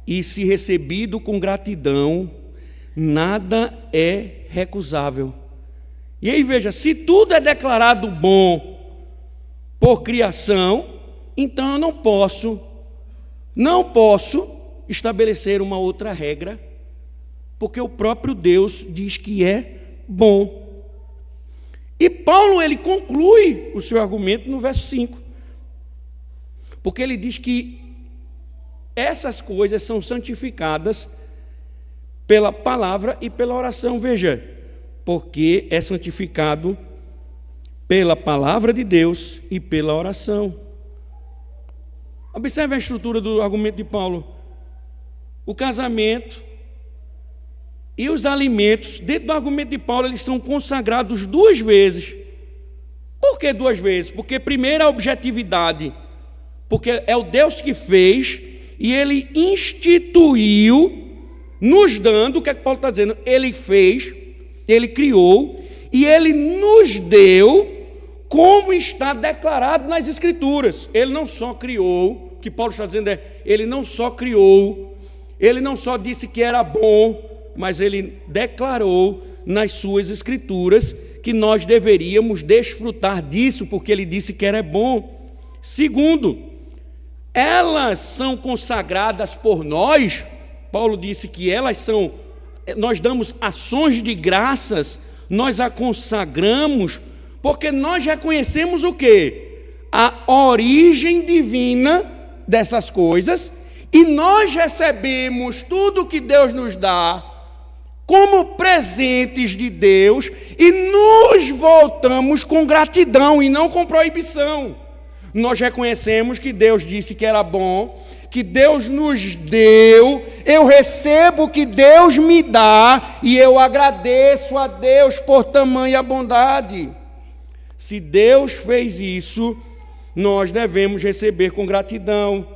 E se recebido com gratidão, nada é recusável. E aí veja, se tudo é declarado bom por criação, então eu não posso estabelecer uma outra regra, porque o próprio Deus diz que é bom. E Paulo, ele conclui o seu argumento no verso 5, porque ele diz que essas coisas são santificadas pela palavra e pela oração. Veja, porque é santificado pela palavra de Deus e pela oração. Observe a estrutura do argumento de Paulo. O casamento e os alimentos, dentro do argumento de Paulo, eles são consagrados duas vezes. Por que duas vezes? Porque primeiro a objetividade, porque é o Deus que fez e Ele instituiu, nos dando, o que é que Paulo está dizendo? Ele fez, Ele criou e Ele nos deu, como está declarado nas Escrituras. Ele não só criou, o que Paulo está dizendo é, Ele não só criou, Ele não só disse que era bom, mas Ele declarou nas suas Escrituras que nós deveríamos desfrutar disso, porque Ele disse que era bom. Segundo, elas são consagradas por nós. Paulo disse que elas são, nós damos ações de graças, nós a consagramos, porque nós reconhecemos o quê? A origem divina dessas coisas, e nós recebemos tudo que Deus nos dá como presentes de Deus e nos voltamos com gratidão e não com proibição. Nós reconhecemos que Deus disse que era bom, que Deus nos deu, eu recebo o que Deus me dá e eu agradeço a Deus por tamanha bondade. Se Deus fez isso, nós devemos receber com gratidão.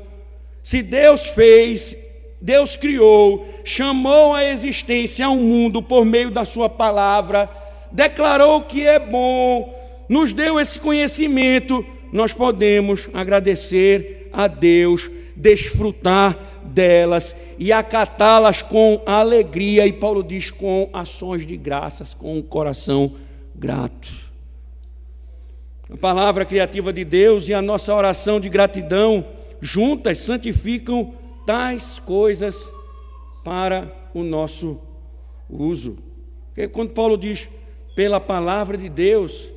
Se Deus fez, Deus criou, chamou à existência um mundo por meio da sua palavra, declarou que é bom, nos deu esse conhecimento, nós podemos agradecer a Deus, desfrutar delas e acatá-las com alegria, e Paulo diz, com ações de graças, com um coração grato. A palavra criativa de Deus e a nossa oração de gratidão juntas santificam tais coisas para o nosso uso. Porque quando Paulo diz pela palavra de Deus,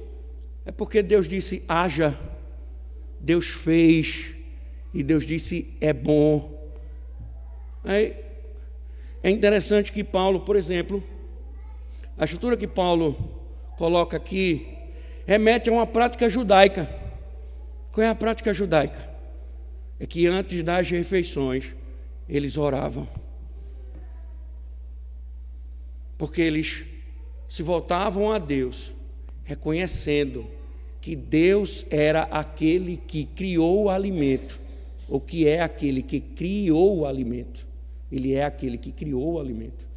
é porque Deus disse haja, Deus fez e Deus disse é bom. Aí, é interessante que Paulo, por exemplo, a estrutura que Paulo coloca aqui remete a uma prática judaica. Qual é a prática judaica? É que antes das refeições eles oravam, porque eles se voltavam a Deus, reconhecendo que Deus era aquele que criou o alimento, ou que é aquele que criou o alimento. Ele é aquele que criou o alimento,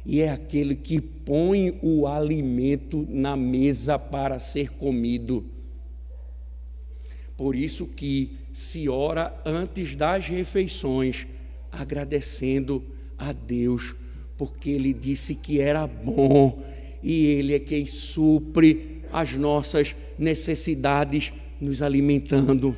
e é aquele que põe o alimento na mesa para ser comido. Por isso que se ora antes das refeições, agradecendo a Deus, porque Ele disse que era bom, e Ele é quem supre as nossas necessidades, nos alimentando.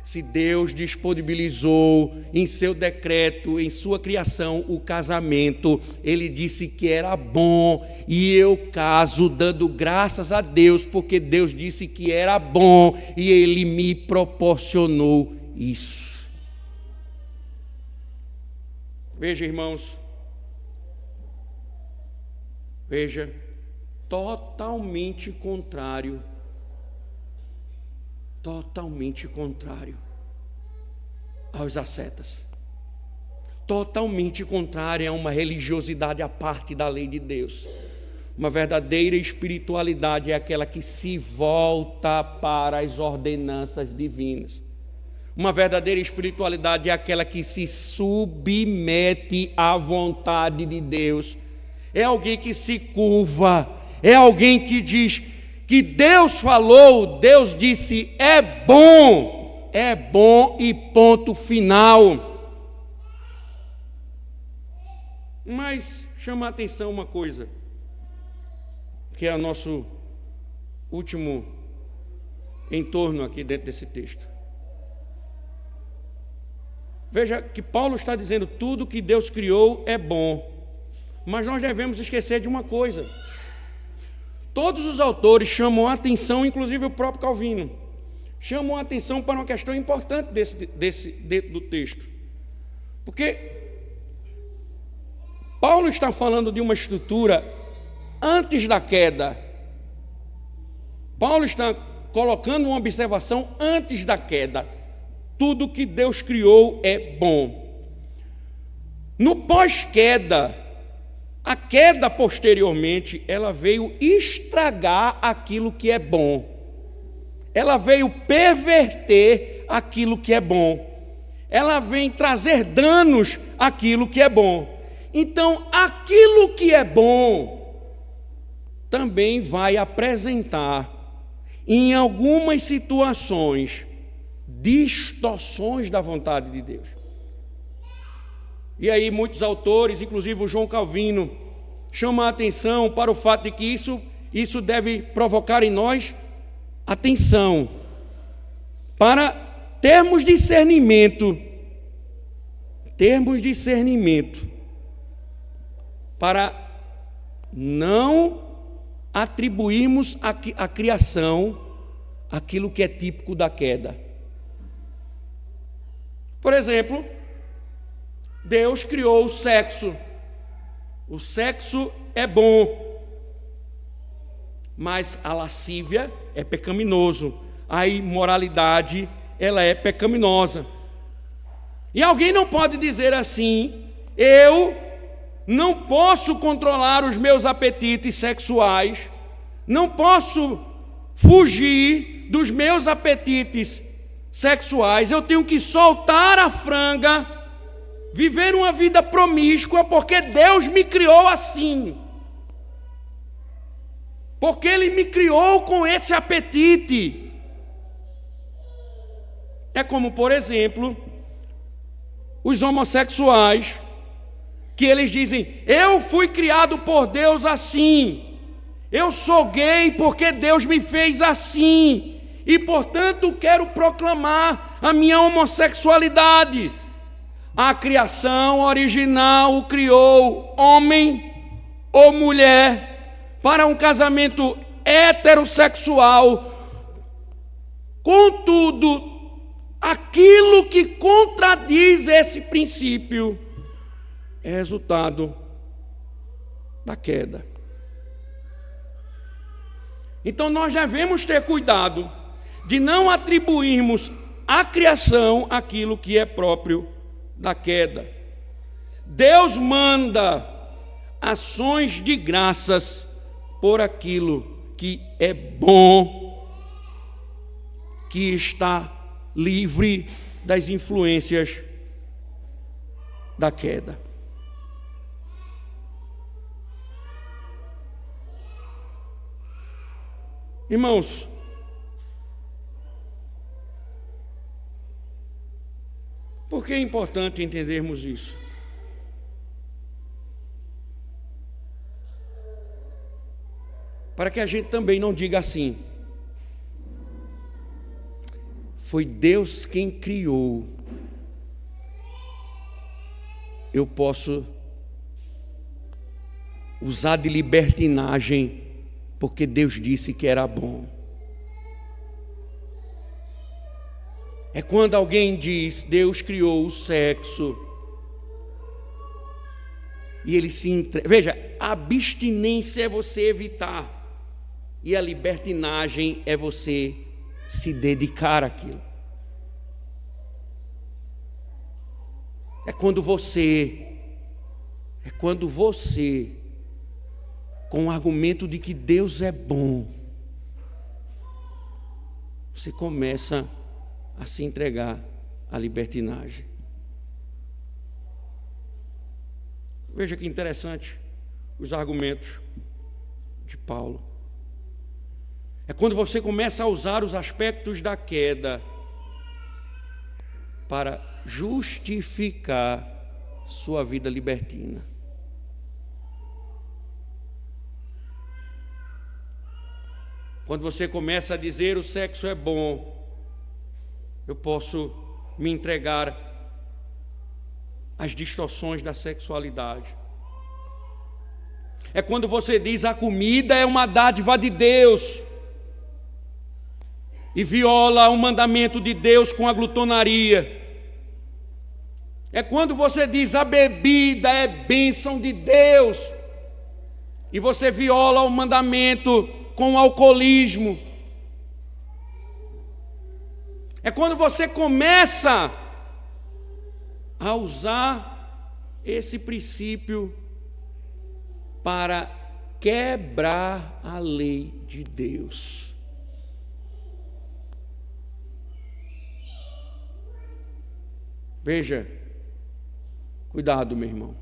Se Deus disponibilizou em seu decreto, em sua criação, o casamento, Ele disse que era bom, e eu caso dando graças a Deus, porque Deus disse que era bom, e Ele me proporcionou isso. Veja, irmãos, veja, totalmente contrário aos ascetas, totalmente contrário a uma religiosidade à parte da lei de Deus. Uma verdadeira espiritualidade é aquela que se volta para as ordenanças divinas. Uma verdadeira espiritualidade é aquela que se submete à vontade de Deus. É alguém que se curva, é alguém que diz que Deus falou, Deus disse, é bom e ponto final. Mas chama a atenção uma coisa, que é o nosso último entorno aqui dentro desse texto. Veja que Paulo está dizendo tudo que Deus criou é bom, mas nós devemos esquecer de uma coisa. Todos os autores chamam a atenção, inclusive o próprio Calvino, chamam a atenção para uma questão importante dentro do texto. Porque Paulo está falando de uma estrutura antes da queda. Paulo está colocando uma observação antes da queda. Tudo que Deus criou é bom. No pós-queda, a queda posteriormente, ela veio estragar aquilo que é bom. Ela veio perverter aquilo que é bom. Ela vem trazer danos àquilo que é bom. Então, aquilo que é bom também vai apresentar, em algumas situações, distorções da vontade de Deus. E aí muitos autores, inclusive o João Calvino, chamam a atenção para o fato de que isso deve provocar em nós atenção, para termos discernimento, para não atribuirmos à criação aquilo que é típico da queda. Por exemplo, Deus criou o sexo. O sexo é bom, mas a lascívia é pecaminoso. A imoralidade, ela é pecaminosa. E alguém não pode dizer assim: eu não posso controlar os meus apetites sexuais, não posso fugir dos meus apetites sexuais, eu tenho que soltar a franga, viver uma vida promíscua, porque Deus me criou assim. Porque Ele me criou com esse apetite. É como, por exemplo, os homossexuais, que eles dizem: eu fui criado por Deus assim, eu sou gay porque Deus me fez assim, e portanto quero proclamar a minha homossexualidade. A criação original o criou homem ou mulher para um casamento heterossexual. Contudo, aquilo que contradiz esse princípio é resultado da queda. Então nós devemos ter cuidado de não atribuirmos à criação aquilo que é próprio da queda. Deus manda ações de graças por aquilo que é bom, que está livre das influências da queda. Irmãos, por que é importante entendermos isso? Para que a gente também não diga assim: foi Deus quem criou, eu posso usar de libertinagem porque Deus disse que era bom. É quando alguém diz: Deus criou o sexo, e ele se entrega. Veja, a abstinência é você evitar, e a libertinagem é você se dedicar àquilo. É quando você, com o argumento de que Deus é bom, você começa a se entregar à libertinagem. Veja que interessante os argumentos de Paulo. É quando você começa a usar os aspectos da queda para justificar sua vida libertina. Quando você começa a dizer: o sexo é bom, eu posso me entregar às distorções da sexualidade. É quando você diz: a comida é uma dádiva de Deus, e viola o mandamento de Deus com a glutonaria. É quando você diz a bebida é bênção de Deus e você viola o mandamento com o alcoolismo. É quando você começa a usar esse princípio para quebrar a lei de Deus. Veja, cuidado, meu irmão,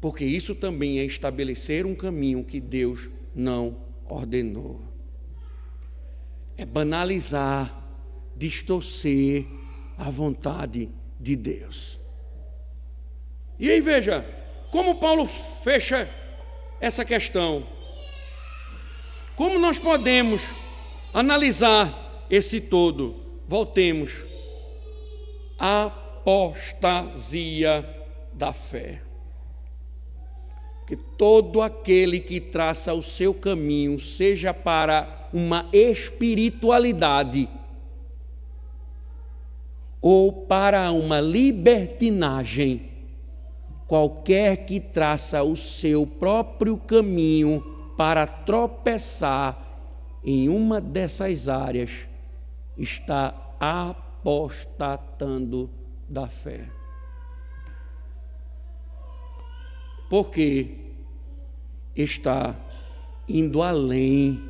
porque isso também é estabelecer um caminho que Deus não ordenou. É banalizar, distorcer a vontade de Deus. E aí veja, como Paulo fecha essa questão. Como nós podemos analisar esse todo? Voltemos. Apostasia da fé. Que todo aquele que traça o seu caminho, seja para uma espiritualidade ou para uma libertinagem, qualquer que traça o seu próprio caminho para tropeçar em uma dessas áreas, está apostatando da fé. Porque está indo além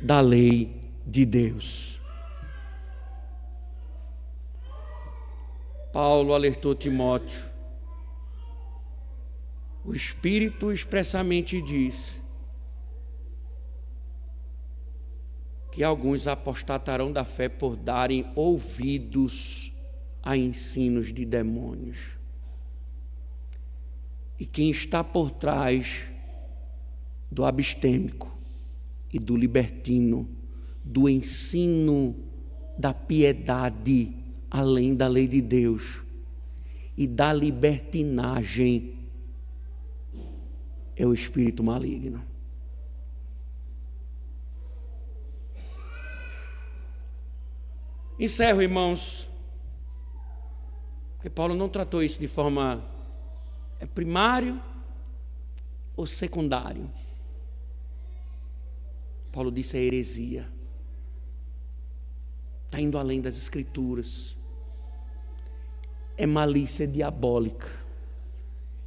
da lei de Deus. Paulo alertou Timóteo. O Espírito expressamente diz que alguns apostatarão da fé por darem ouvidos a ensinos de demônios. E quem está por trás do abstêmico e do libertino, do ensino da piedade além da lei de Deus e da libertinagem, é o espírito maligno. Encerro, irmãos, porque Paulo não tratou isso de forma primário ou secundário. Paulo disse: é heresia. Está indo além das Escrituras. É malícia diabólica.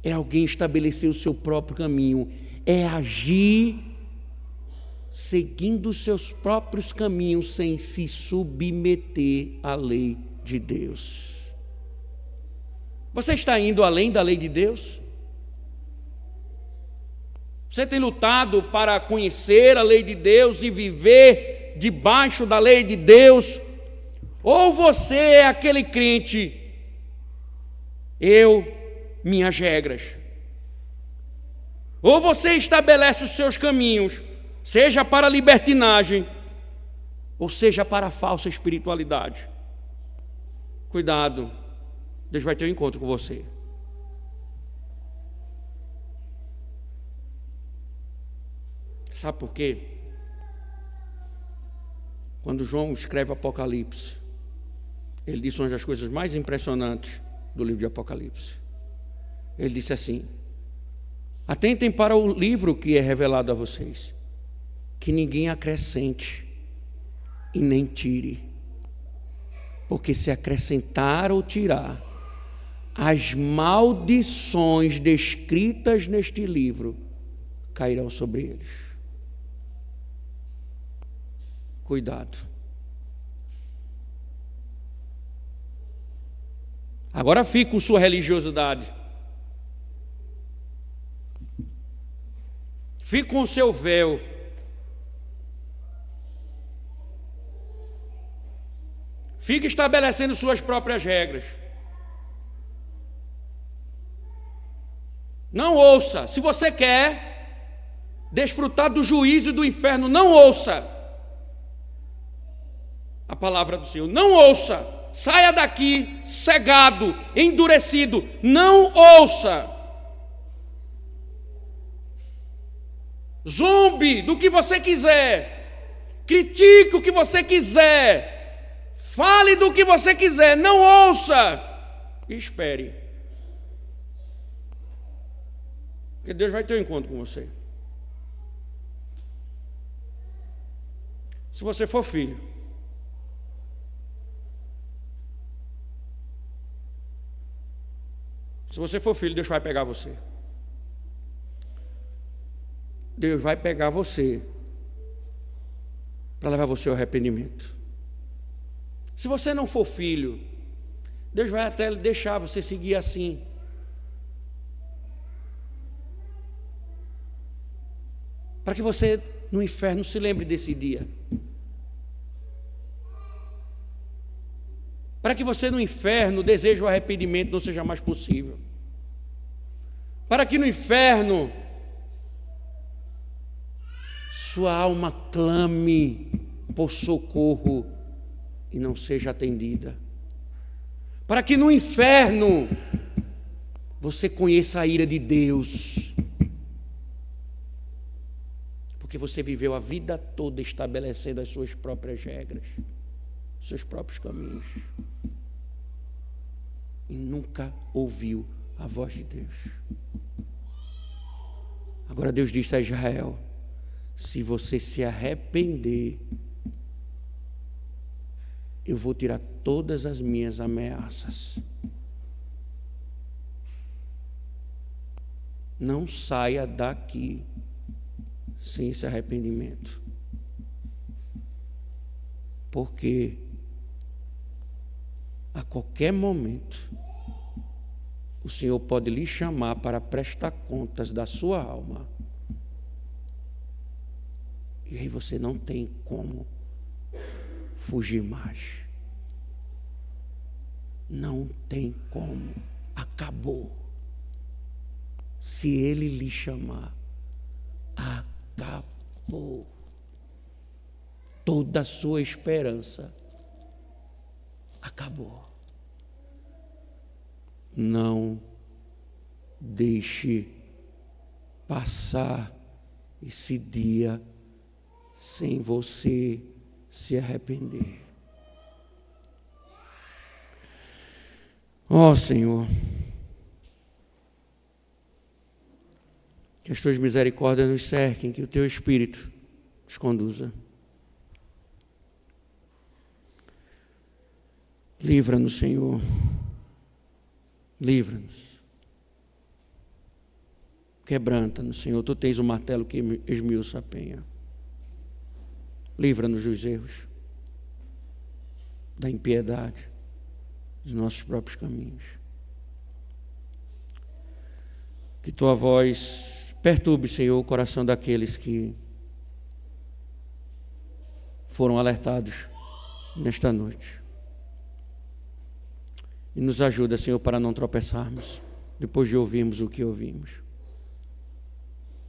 É alguém estabelecer o seu próprio caminho. É agir seguindo os seus próprios caminhos sem se submeter à lei de Deus. Você está indo além da lei de Deus? Você tem lutado para conhecer a lei de Deus e viver debaixo da lei de Deus? Ou você é aquele crente, minhas regras? Ou você estabelece os seus caminhos, seja para a libertinagem, ou seja para a falsa espiritualidade? Cuidado, Deus vai ter um encontro com você. Sabe por quê? Quando João escreve Apocalipse, ele disse uma das coisas mais impressionantes do livro de Apocalipse. Ele disse assim: atentem para o livro que é revelado a vocês, que ninguém acrescente e nem tire, porque se acrescentar ou tirar, as maldições descritas neste livro cairão sobre eles. Cuidado. Agora fique com sua religiosidade. Fique com o seu véu. Fique estabelecendo suas próprias regras. Não ouça. Se você quer desfrutar do juízo do inferno, não ouça a palavra do Senhor. Não ouça. Saia daqui cegado, endurecido. Não ouça. Zombe do que você quiser. Critique o que você quiser. Fale do que você quiser, não ouça. E espere. Porque Deus vai ter um encontro com você. Se você for filho, Deus vai pegar você. Deus vai pegar você para levar você ao arrependimento. Se você não for filho, Deus vai até deixar você seguir assim. Para que você no inferno se lembre desse dia. Para que você no inferno deseje o arrependimento não seja mais possível. Para que no inferno sua alma clame por socorro e não seja atendida. Para que no inferno você conheça a ira de Deus. Porque você viveu a vida toda estabelecendo as suas próprias regras, seus próprios caminhos. E nunca ouviu a voz de Deus. Agora Deus disse a Israel: se você se arrepender, eu vou tirar todas as minhas ameaças. Não saia daqui sem esse arrependimento. Porque a qualquer momento o Senhor pode lhe chamar para prestar contas da sua alma. E aí você não tem como fugir mais. Não tem como. Acabou. Se Ele lhe chamar, acabou. Toda a sua esperança acabou. Não deixe passar esse dia sem você se arrepender. Ó Senhor, que as tuas misericórdias nos cerquem, que o teu Espírito nos conduza. Livra-nos, Senhor. Livra-nos. Quebranta-nos, Senhor. Tu tens o martelo que esmiuça a penha. Livra-nos dos erros, da impiedade, dos nossos próprios caminhos. Que tua voz perturbe, Senhor, o coração daqueles que foram alertados nesta noite. E nos ajuda, Senhor, para não tropeçarmos depois de ouvirmos o que ouvimos.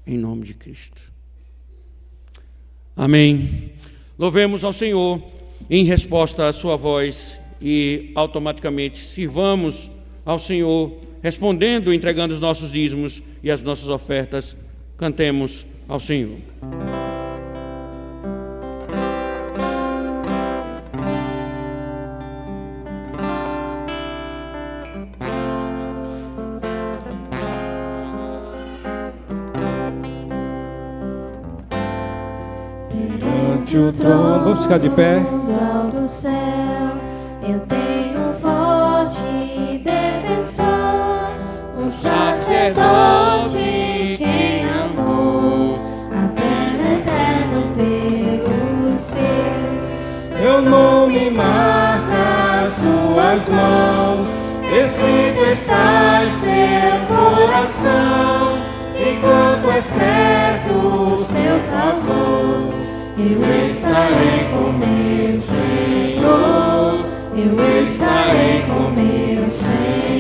Em nome de Cristo. Amém. Louvemos ao Senhor em resposta à sua voz e automaticamente sirvamos ao Senhor, respondendo, entregando os nossos dízimos e as nossas ofertas. Cantemos ao Senhor. O trono, vamos ficar de pé. Do céu, eu tenho um forte defensor, um sacerdote quem amou a pena eterna pelos seus. Meu nome marca suas mãos, escrito está em seu coração. E quanto é certo o seu favor, eu estarei com meu Senhor, eu estarei com meu Senhor.